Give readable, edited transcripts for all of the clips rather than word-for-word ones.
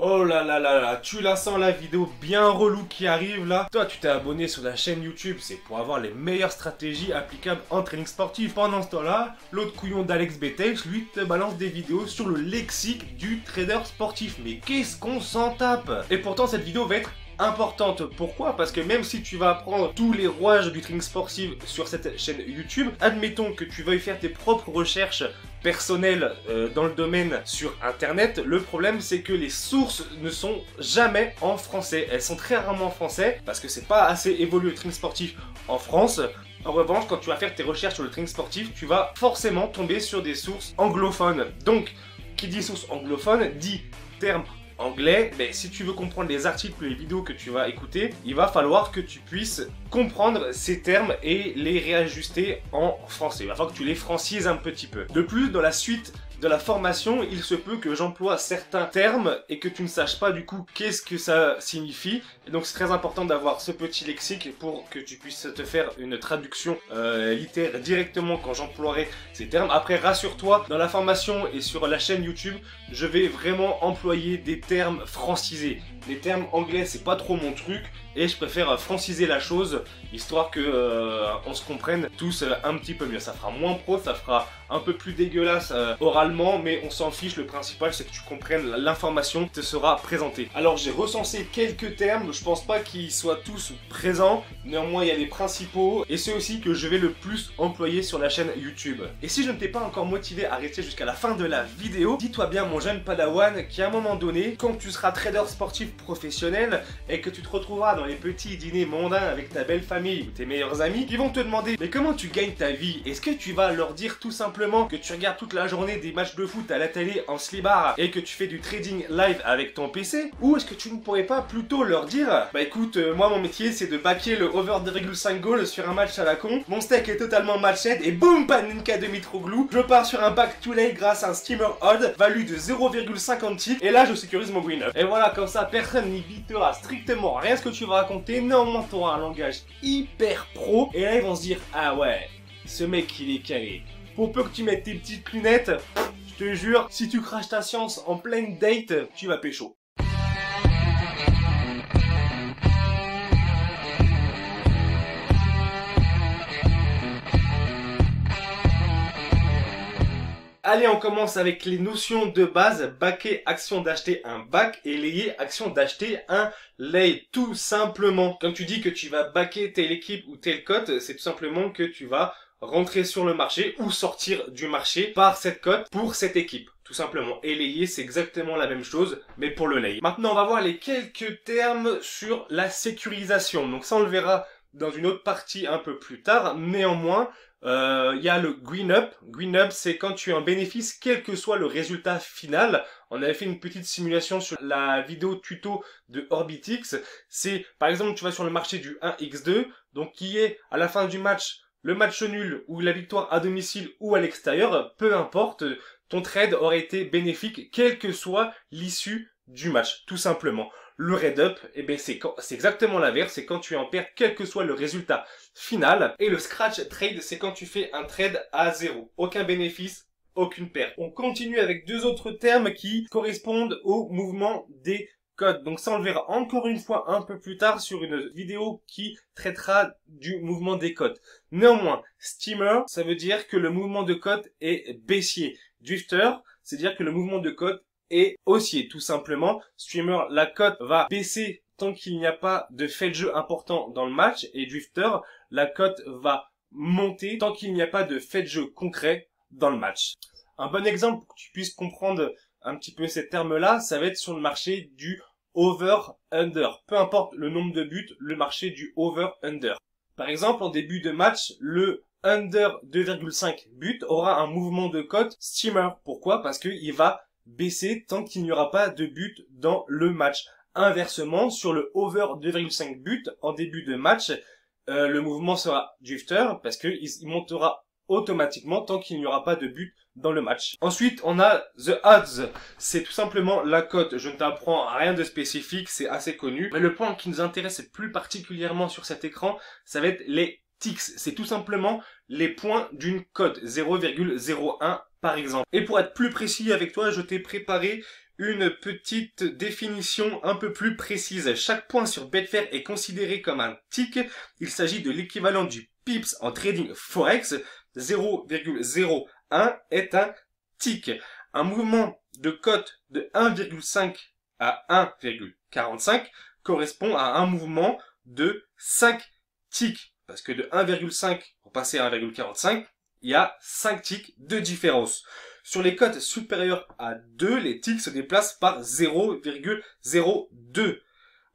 Oh là là là là, tu la sens la vidéo bien relou qui arrive là. Toi tu t'es abonné sur la chaîne YouTube, c'est pour avoir les meilleures stratégies applicables en training sportif. Pendant ce temps là, l'autre couillon d'Alex Betex, lui te balance des vidéos sur le lexique du trader sportif. Mais qu'est-ce qu'on s'en tape? Et pourtant cette vidéo va être importante. Pourquoi? Parce que même si tu vas apprendre tous les rouages du training sportif sur cette chaîne YouTube, admettons que tu veuilles faire tes propres recherches personnelles dans le domaine sur internet, le problème c'est que les sources ne sont jamais en français. Elles sont très rarement en français parce que c'est pas assez évolué le training sportif en France. En revanche, quand tu vas faire tes recherches sur le training sportif, tu vas forcément tomber sur des sources anglophones. Donc, qui dit source anglophone dit terme anglais. Mais si tu veux comprendre les articles et les vidéos que tu vas écouter, il va falloir que tu puisses comprendre ces termes et les réajuster en français. Il va falloir que tu les francises un petit peu. De plus, dans la suite de la formation, il se peut que j'emploie certains termes et que tu ne saches pas du coup qu'est-ce que ça signifie. Et donc c'est très important d'avoir ce petit lexique pour que tu puisses te faire une traduction littéraire directement quand j'emploierai ces termes. Après, rassure-toi, dans la formation et sur la chaîne YouTube, je vais vraiment employer des termes francisés. Les termes anglais, c'est pas trop mon truc et je préfère franciser la chose histoire que on se comprenne tous un petit peu mieux. Ça fera moins pro, ça fera un peu plus dégueulasse oralement, mais on s'en fiche. Le principal, c'est que tu comprennes l'information qui te sera présentée. Alors, j'ai recensé quelques termes. Je pense pas qu'ils soient tous présents. Néanmoins, il y a les principaux et ceux aussi que je vais le plus employer sur la chaîne YouTube. Et si je ne t'ai pas encore motivé à rester jusqu'à la fin de la vidéo, dis-toi bien, mon jeune padawan, qu'à un moment donné, quand tu seras trader sportif professionnel et que tu te retrouveras dans les petits dîners mondains avec ta belle famille ou tes meilleurs amis, ils vont te demander mais comment tu gagnes ta vie? Est-ce que tu vas leur dire tout simplement que tu regardes toute la journée des matchs de foot à la télé en slibard et que tu fais du trading live avec ton PC? Ou est-ce que tu ne pourrais pas plutôt leur dire bah écoute, moi mon métier c'est de backer le over 2,5 goal sur un match à la con, mon steak est totalement matched et boum, Panenka de Mitroglou, je pars sur un back to late grâce à un steamer odd value de 0,56 et là je sécurise mon green up. Et voilà, comme ça personne n'y bitera strictement rien ce que tu vas raconter. Néanmoins tu auras un langage hyper pro et là ils vont se dire ah ouais, ce mec il est carré. Pour peu que tu mettes tes petites lunettes, je te jure, si tu craches ta science en pleine date, tu vas pécho. Allez, on commence avec les notions de base. Backer, action d'acheter un back, et layer, action d'acheter un lay. Tout simplement. Quand tu dis que tu vas backer telle équipe ou telle cote, c'est tout simplement que tu vas rentrer sur le marché ou sortir du marché par cette cote pour cette équipe. Tout simplement. Et layer, c'est exactement la même chose, mais pour le lay. Maintenant, on va voir les quelques termes sur la sécurisation. Donc ça, on le verra dans une autre partie un peu plus tard. Néanmoins, il y a le green up. Green up, c'est quand tu es en bénéfice, quel que soit le résultat final. On avait fait une petite simulation sur la vidéo tuto de Orbitix. C'est, par exemple, tu vas sur le marché du 1x2, donc qui est à la fin du match, le match nul ou la victoire à domicile ou à l'extérieur, peu importe, ton trade aurait été bénéfique, quelle que soit l'issue du match, tout simplement. Le red up, eh ben c'est exactement l'inverse, c'est quand tu es en perte, quel que soit le résultat final. Et le scratch trade, c'est quand tu fais un trade à zéro. Aucun bénéfice, aucune perte. On continue avec deux autres termes qui correspondent au mouvement des cotes. Donc ça, on le verra encore une fois un peu plus tard sur une vidéo qui traitera du mouvement des cotes. Néanmoins, steamer, ça veut dire que le mouvement de cote est baissier. Drifter, c'est-à-dire que le mouvement de cote est haussier, tout simplement. Streamer, la cote va baisser tant qu'il n'y a pas de fait de jeu important dans le match. Et drifter, la cote va monter tant qu'il n'y a pas de fait de jeu concret dans le match. Un bon exemple pour que tu puisses comprendre un petit peu ces termes-là, ça va être sur le marché du over-under. Peu importe le nombre de buts, le marché du over-under. Par exemple, en début de match, le under 2,5 buts aura un mouvement de cote steamer. Pourquoi? Parce qu'il va baisser tant qu'il n'y aura pas de but dans le match. Inversement, sur le over 2,5 buts en début de match, le mouvement sera drifter parce qu'il montera automatiquement tant qu'il n'y aura pas de but dans le match. Ensuite, on a the odds. C'est tout simplement la cote. Je ne t'apprends rien de spécifique, c'est assez connu. Mais le point qui nous intéresse plus particulièrement sur cet écran, ça va être les ticks. C'est tout simplement les points d'une cote. 0,01 par exemple. Et pour être plus précis avec toi, je t'ai préparé Une petite définition un peu plus précise. Chaque point sur Betfair est considéré comme un tick. Il s'agit de l'équivalent du pips en trading forex. 0,01 est un tick. Un mouvement de cote de 1,5 à 1,45 correspond à un mouvement de 5 ticks. Parce que de 1,5 pour passer à 1,45, il y a 5 ticks de différence. Sur les cotes supérieures à 2, les ticks se déplacent par 0,02.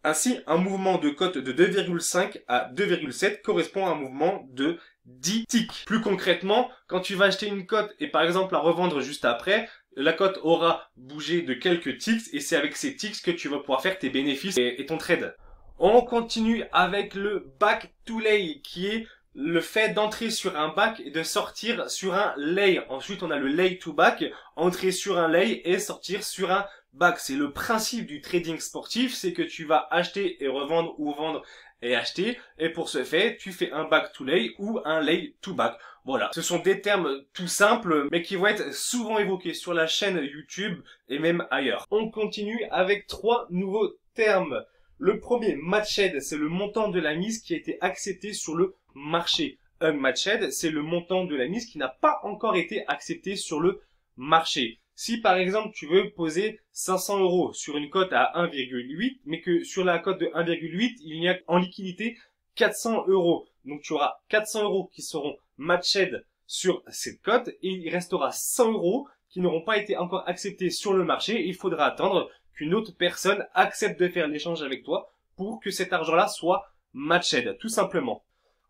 Ainsi, un mouvement de cote de 2,5 à 2,7 correspond à un mouvement de 10 ticks. Plus concrètement, quand tu vas acheter une cote et par exemple la revendre juste après, la cote aura bougé de quelques ticks et c'est avec ces ticks que tu vas pouvoir faire tes bénéfices et ton trade. On continue avec le back to lay qui est le fait d'entrer sur un back et de sortir sur un lay. Ensuite, on a le lay to back, entrer sur un lay et sortir sur un back. C'est le principe du trading sportif, c'est que tu vas acheter et revendre ou vendre et acheter. Et pour ce fait, tu fais un back to lay ou un lay to back. Voilà, ce sont des termes tout simples, mais qui vont être souvent évoqués sur la chaîne YouTube et même ailleurs. On continue avec 3 nouveaux termes. Le premier, matched, c'est le montant de la mise qui a été accepté sur le marché. Unmatched, c'est le montant de la mise qui n'a pas encore été accepté sur le marché. Si par exemple tu veux poser 500 € sur une cote à 1,8, mais que sur la cote de 1,8, il y a en liquidité 400 €. Donc tu auras 400 € qui seront matched sur cette cote et il restera 100 € qui n'auront pas été encore acceptés sur le marché. Il faudra attendre qu'une autre personne accepte de faire l'échange avec toi pour que cet argent-là soit matched, tout simplement.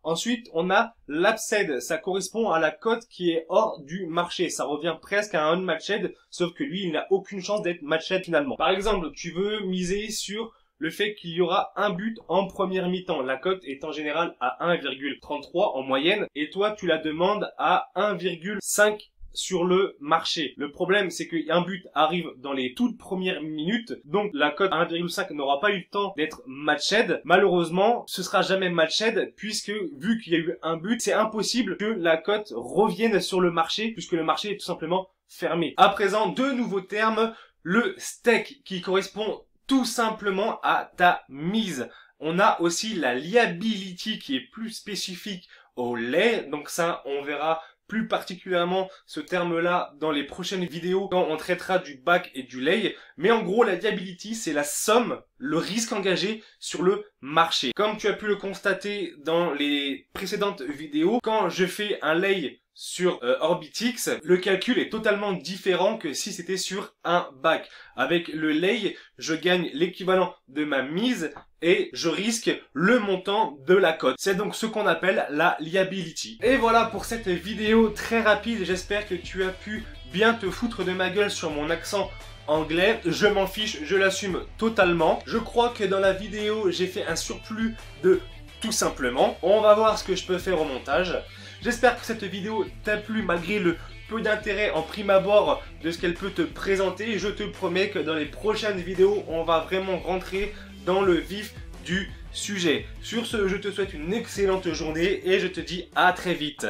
Ensuite, on a l'upside. Ça correspond à la cote qui est hors du marché. Ça revient presque à un unmatched, sauf que lui, il n'a aucune chance d'être matched finalement. Par exemple, tu veux miser sur le fait qu'il y aura un but en première mi-temps. La cote est en général à 1,33 en moyenne et toi, tu la demandes à 1,5 sur le marché. Le problème, c'est qu'un but arrive dans les toutes premières minutes, donc la cote à 1,5 n'aura pas eu le temps d'être matched. Malheureusement, ce sera jamais matched, puisque vu qu'il y a eu un but, c'est impossible que la cote revienne sur le marché, puisque le marché est tout simplement fermé. À présent, 2 nouveaux termes, le stake, qui correspond tout simplement à ta mise. On a aussi la liability, qui est plus spécifique au lay, donc ça, on verra plus particulièrement ce terme-là dans les prochaines vidéos quand on traitera du back et du lay. Mais en gros, la liability, c'est la somme, le risque engagé sur le marché. Comme tu as pu le constater dans les précédentes vidéos, quand je fais un lay sur Orbitix, le calcul est totalement différent que si c'était sur un back. Avec le lay, je gagne l'équivalent de ma mise et je risque le montant de la cote. C'est donc ce qu'on appelle la liability. Et voilà pour cette vidéo très rapide. J'espère que tu as pu bien te foutre de ma gueule sur mon accent anglais. Je m'en fiche, je l'assume totalement. Je crois que dans la vidéo, j'ai fait un surplus de tout simplement. On va voir ce que je peux faire au montage. J'espère que cette vidéo t'a plu malgré le peu d'intérêt en prime abord de ce qu'elle peut te présenter. Je te promets que dans les prochaines vidéos, on va vraiment rentrer dans le vif du sujet. Sur ce, je te souhaite une excellente journée et je te dis à très vite.